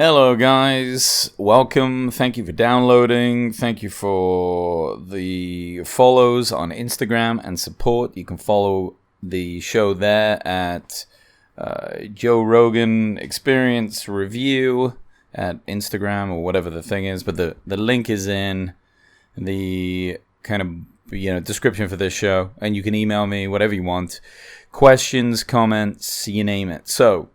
Hello guys, welcome, thank you for downloading, thank you for the follows on Instagram and support. You can follow the show there at Joe Rogan Experience Review at Instagram or whatever the thing is, but the link is in the kind of description for this show, and you can email me whatever you want, questions, comments, you name it. So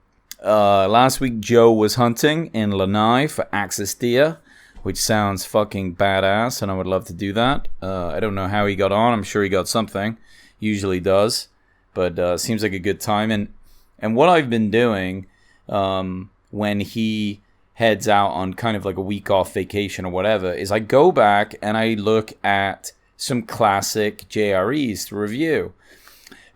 last week, Joe was hunting in Lanai for axis deer, which sounds fucking badass, and I would love to do that. I don't know how he got on. I'm sure he got something. Usually does, but seems like a good time. And what I've been doing when he heads out on kind of like a week off vacation or whatever is I go back and I look at some classic JREs to review.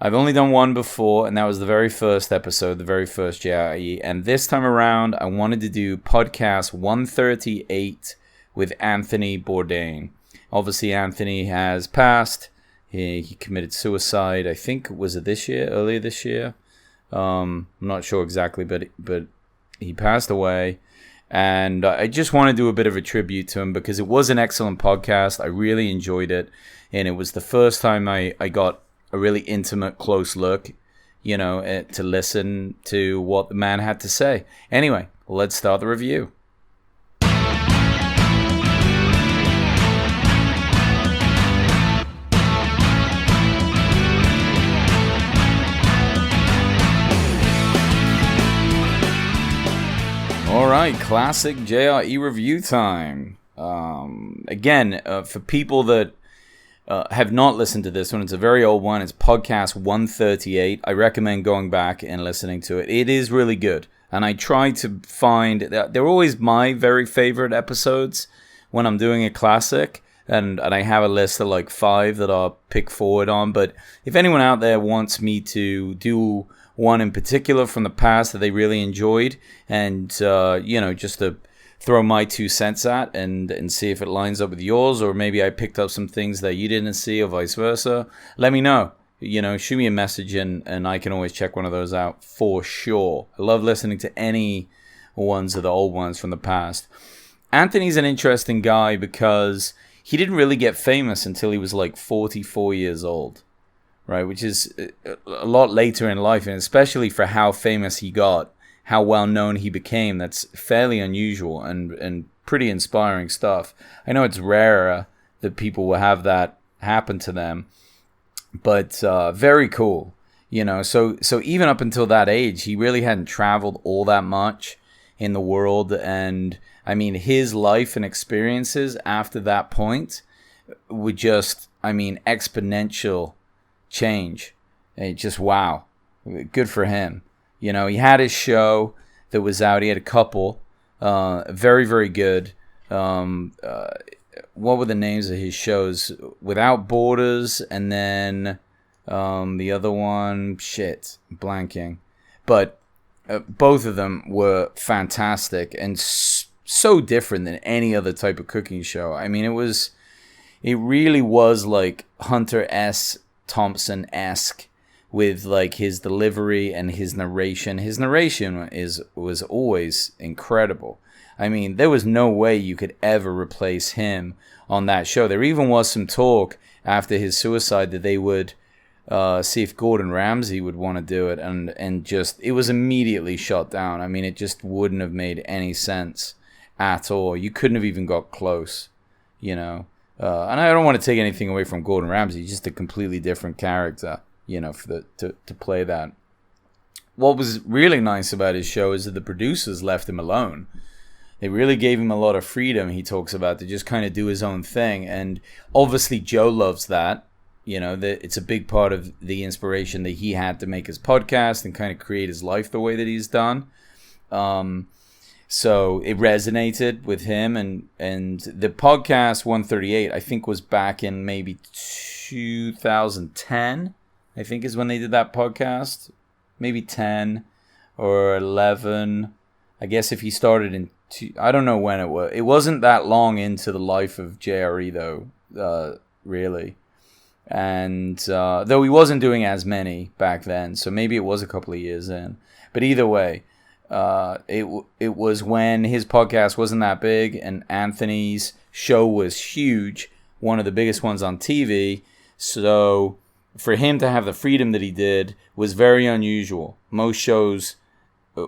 I've only done one before, and that was the very first episode, the very first JRE. And this time around, I wanted to do podcast 138 with Anthony Bourdain. Obviously, Anthony has passed. He committed suicide, I think, was it this year, earlier this year? I'm not sure exactly, but he passed away. And I just want to do a bit of a tribute to him because it was an excellent podcast. I really enjoyed it. And it was the first time I got a really intimate, close look, to listen to what the man had to say. Anyway, let's start the review. All right, classic JRE review time. Again, for people that have not listened to this one, it's a very old one. It's podcast 138. I recommend going back and listening to it. It is really good. And I try to find, they're always my very favorite episodes when I'm doing a classic. And I have a list of like 5 that I'll pick forward on. But if anyone out there wants me to do one in particular from the past that they really enjoyed and, just to throw my 2 cents at and see if it lines up with yours, or maybe I picked up some things that you didn't see or vice versa, let me know. Shoot me a message and I can always check one of those out for sure. I love listening to any ones of the old ones from the past. Anthony's an interesting guy because he didn't really get famous until he was like 44 years old, right? Which is a lot later in life, and especially for how famous he got, how well known he became. That's fairly unusual and pretty inspiring stuff. I know it's rarer that people will have that happen to them, but very cool. So even up until that age, he really hadn't traveled all that much in the world. And I mean, his life and experiences after that point would just, exponential change. And just wow. Good for him. He had his show that was out. He had a couple. Very, very good. What were the names of his shows? Without Borders, and then the other one, blanking. But both of them were fantastic and so different than any other type of cooking show. I mean, it really was like Hunter S. Thompson-esque, with like his delivery and his narration. His narration was always incredible. I mean, there was no way you could ever replace him on that show. There even was some talk after his suicide that they would see if Gordon Ramsay would want to do it, and just it was immediately shut down. I mean, it just wouldn't have made any sense at all. You couldn't have even got close, And I don't want to take anything away from Gordon Ramsay. He's just a completely different character. To play that. What was really nice about his show is that the producers left him alone. They really gave him a lot of freedom, he talks about, to just kind of do his own thing. And obviously Joe loves that. That it's a big part of the inspiration that he had to make his podcast and kind of create his life the way that he's done. So it resonated with him. And the podcast 138, I think, was back in maybe 2010. I think is when they did that podcast. Maybe 10 or 11. I guess if he started in... I don't know when it was. It wasn't that long into the life of JRE, though, really. And though he wasn't doing as many back then, so maybe it was a couple of years in. But either way, It was when his podcast wasn't that big and Anthony's show was huge, one of the biggest ones on TV. So for him to have the freedom that he did was very unusual. Most shows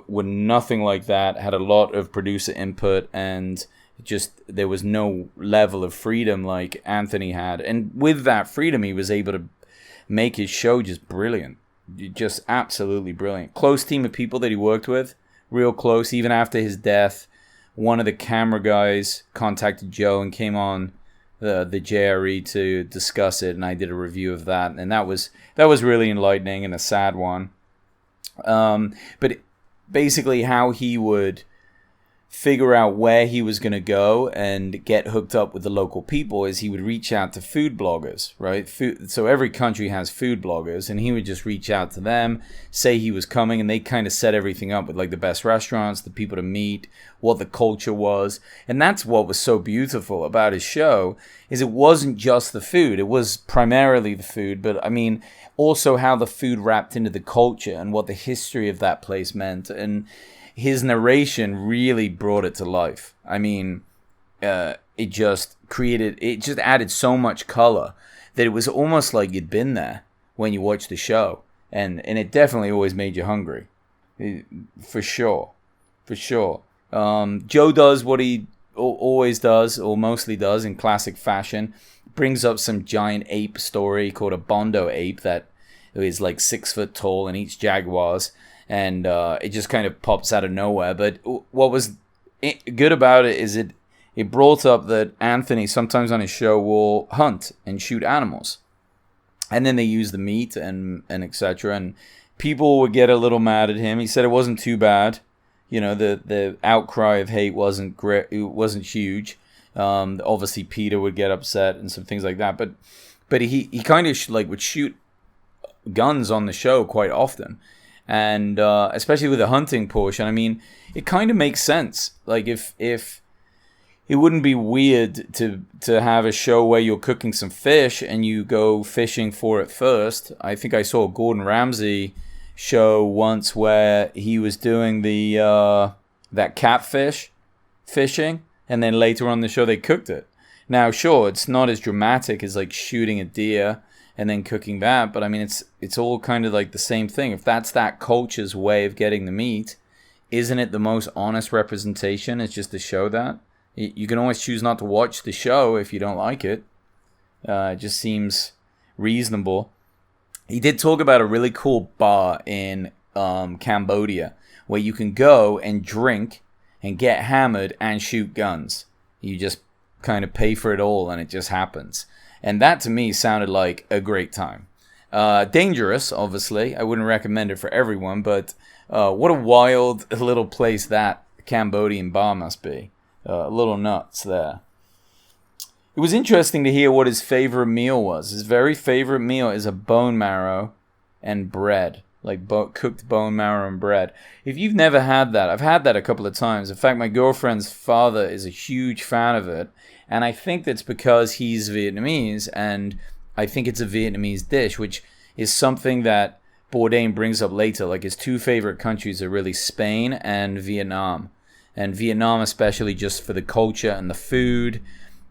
were nothing like that, had a lot of producer input, and just there was no level of freedom like Anthony had. And with that freedom, he was able to make his show just brilliant. Just absolutely brilliant. Close team of people that he worked with, real close. Even after his death, one of the camera guys contacted Joe and came on the JRE to discuss it, and I did a review of that, and that was really enlightening and a sad one. But basically how he would figure out where he was going to go and get hooked up with the local people is he would reach out to food bloggers, right? So every country has food bloggers, and he would just reach out to them, say he was coming, and they kind of set everything up with like the best restaurants, the people to meet, what the culture was. And that's what was so beautiful about his show, is it wasn't just the food. It was primarily the food, but I mean also how the food wrapped into the culture and what the history of that place meant. And his narration really brought it to life. I mean, it just added so much color that it was almost like you'd been there when you watched the show. And it definitely always made you hungry. For sure. Joe does what he always does, or mostly does, in classic fashion. Brings up some giant ape story called a Bondo ape that is like 6 foot tall and eats jaguars. And it just kind of pops out of nowhere. But what was good about it is it brought up that Anthony sometimes on his show will hunt and shoot animals. And then they use the meat and etc. And people would get a little mad at him. He said it wasn't too bad. You know, the outcry of hate wasn't great. It wasn't huge. Obviously, Peter would get upset and some things like that. But he kind of would shoot guns on the show quite often. And especially with the hunting portion, I mean, it kind of makes sense. Like if it wouldn't be weird to have a show where you're cooking some fish and you go fishing for it first. I think I saw a Gordon Ramsay show once where he was doing that catfish fishing, and then later on the show they cooked it. Now, sure, it's not as dramatic as like shooting a deer and then cooking that, but I mean, it's all kind of like the same thing. If that's that culture's way of getting the meat, isn't it the most honest representation? It's just to show that. You can always choose not to watch the show if you don't like it. It just seems reasonable. He did talk about a really cool bar in Cambodia where you can go and drink and get hammered and shoot guns. You just kind of pay for it all and it just happens. And that to me sounded like a great time. Dangerous, obviously. I wouldn't recommend it for everyone, but what a wild little place that Cambodian bar must be. A little nuts there. It was interesting to hear what his favorite meal was. His very favorite meal is a bone marrow and bread. Like cooked bone marrow and bread. If you've never had that, I've had that a couple of times. In fact, my girlfriend's father is a huge fan of it. And I think that's because he's Vietnamese, and I think it's a Vietnamese dish, which is something that Bourdain brings up later. Like his two favorite countries are really Spain and Vietnam. And Vietnam especially just for the culture and the food.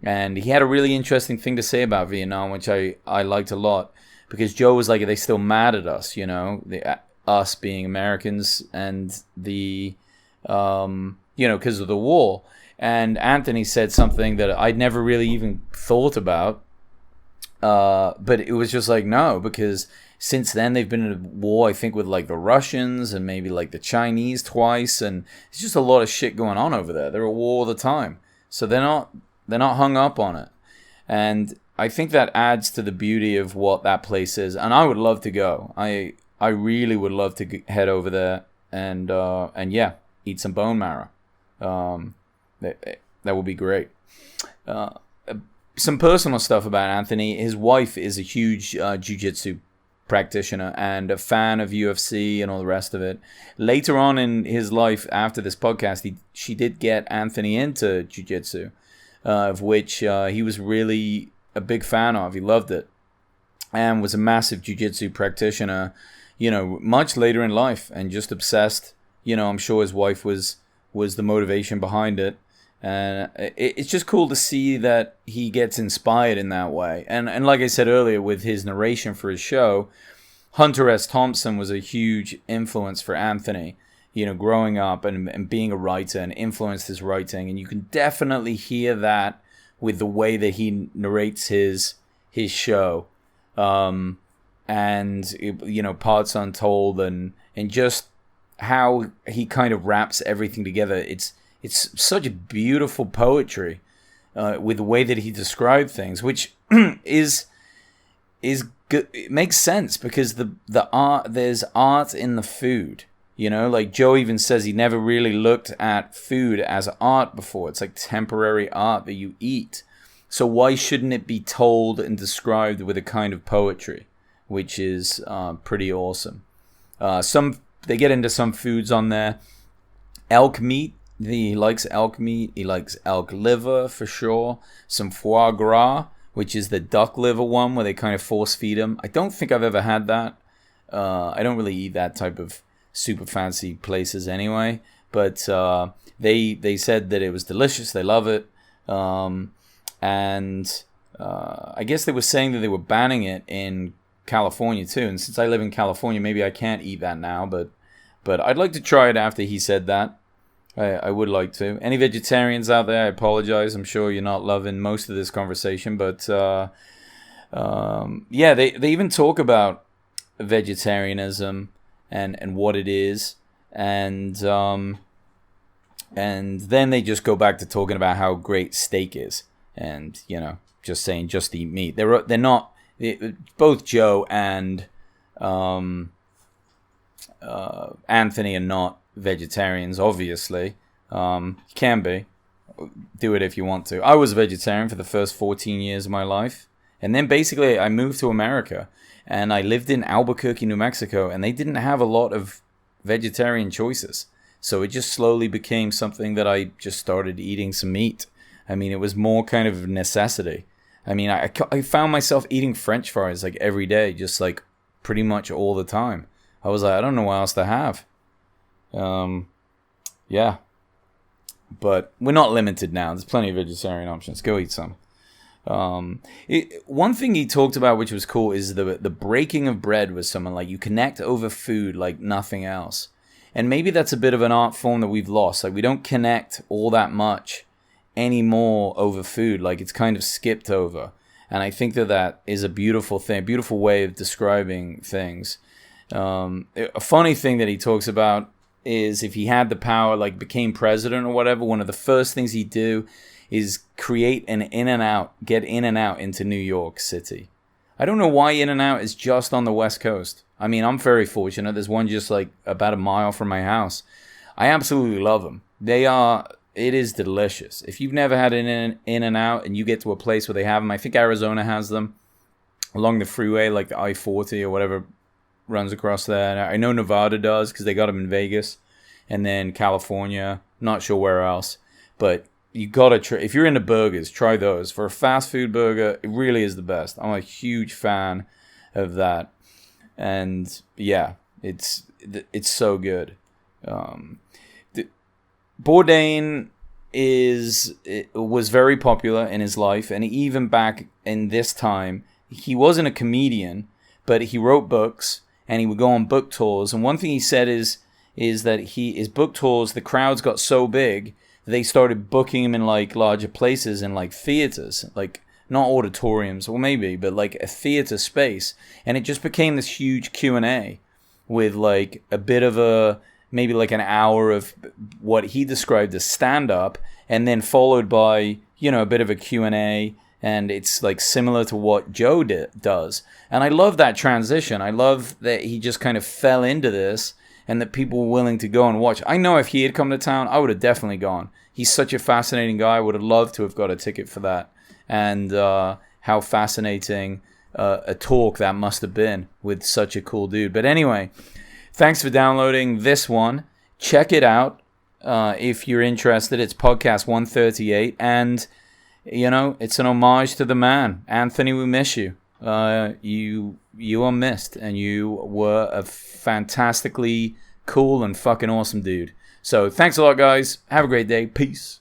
And he had a really interesting thing to say about Vietnam, which I liked a lot. Because Joe was like, are they still mad at us, you know? Us being Americans and the, because of the war. And Anthony said something that I'd never really even thought about. But it was just like, no, because since then they've been in a war, I think, with like the Russians and maybe like the Chinese twice. And it's just a lot of shit going on over there. They're at war all the time. So they're not hung up on it. And I think that adds to the beauty of what that place is. And I would love to go. I really would love to head over there and yeah, eat some bone marrow. That would be great. Some personal stuff about Anthony. His wife is a huge jiu-jitsu practitioner and a fan of UFC and all the rest of it. Later on in his life, after this podcast, she did get Anthony into jiu-jitsu, of which he was really a big fan of. He loved it and was a massive jiu-jitsu practitioner, much later in life, and just obsessed, I'm sure his wife was the motivation behind it. And it's just cool to see that he gets inspired in that way. And like I said earlier, with his narration for his show, Hunter S. Thompson was a huge influence for Anthony, growing up and being a writer, and influenced his writing. And you can definitely hear that with the way that he narrates his show. And, Parts Untold, and just how he kind of wraps everything together. It's such a beautiful poetry with the way that he described things, which is good. It makes sense because there's art in the food. Like Joe even says he never really looked at food as art before. It's like temporary art that you eat. So why shouldn't it be told and described with a kind of poetry, which is pretty awesome. They get into some foods on there. Elk meat. He likes elk meat. He likes elk liver for sure. Some foie gras, which is the duck liver one where they kind of force feed him. I don't think I've ever had that. I don't really eat that type of super fancy places anyway. But they said that it was delicious. They love it. And I guess they were saying that they were banning it in California too. And since I live in California, maybe I can't eat that now. But I'd like to try it after he said that. I would like to. Any vegetarians out there, I apologize. I'm sure you're not loving most of this conversation. But they even talk about vegetarianism and what it is. And then they just go back to talking about how great steak is. And, just saying just eat meat. They're not... both Joe and Anthony are not vegetarians, obviously. You can be. Do it if you want to. I was a vegetarian for the first 14 years of my life. And then basically I moved to America. And I lived in Albuquerque, New Mexico. And they didn't have a lot of vegetarian choices. So it just slowly became something that I just started eating some meat. I mean, it was more kind of necessity. I mean, I found myself eating French fries like every day, just like pretty much all the time. I was like, I don't know what else to have. Yeah. But we're not limited now. There's plenty of vegetarian options. Go eat some. One thing he talked about, which was cool, is the breaking of bread with someone. Like, you connect over food like nothing else. And maybe that's a bit of an art form that we've lost. Like, we don't connect all that much anymore over food. Like, it's kind of skipped over. And I think that is a beautiful thing, a beautiful way of describing things. A funny thing that he talks about is if he had the power, like became president or whatever, one of the first things he'd do is create an In-N-Out, get In-N-Out into New York City. I don't know why In-N-Out is just on the West Coast. I mean, I'm very fortunate. There's one just like about a mile from my house. I absolutely love them. It is delicious. If you've never had an In-N-Out and you get to a place where they have them, I think Arizona has them along the freeway, like the I-40 or whatever runs across there. And I know Nevada does because they got them in Vegas, and then California. Not sure where else, but you gotta try. If you're into burgers, try those. For a fast food burger, it really is the best. I'm a huge fan of that, and yeah, it's so good. Bourdain was very popular in his life, and even back in this time, he wasn't a comedian, but he wrote books and he would go on book tours. And one thing he said is that his book tours, the crowds got so big they started booking him in like larger places and like theaters, like not auditoriums, or maybe, but like a theater space, and it just became this huge Q&A with like a bit of maybe like an hour of what he described as stand-up, and then followed by, a bit of a Q&A, and it's like similar to what Joe does. And I love that transition. I love that he just kind of fell into this, and that people were willing to go and watch. I know if he had come to town, I would have definitely gone. He's such a fascinating guy. I would have loved to have got a ticket for that. And how fascinating a talk that must have been with such a cool dude. But anyway, thanks for downloading this one. Check it out if you're interested. It's podcast 138. And, it's an homage to the man. Anthony, we miss you. You are missed. And you were a fantastically cool and fucking awesome dude. So thanks a lot, guys. Have a great day. Peace.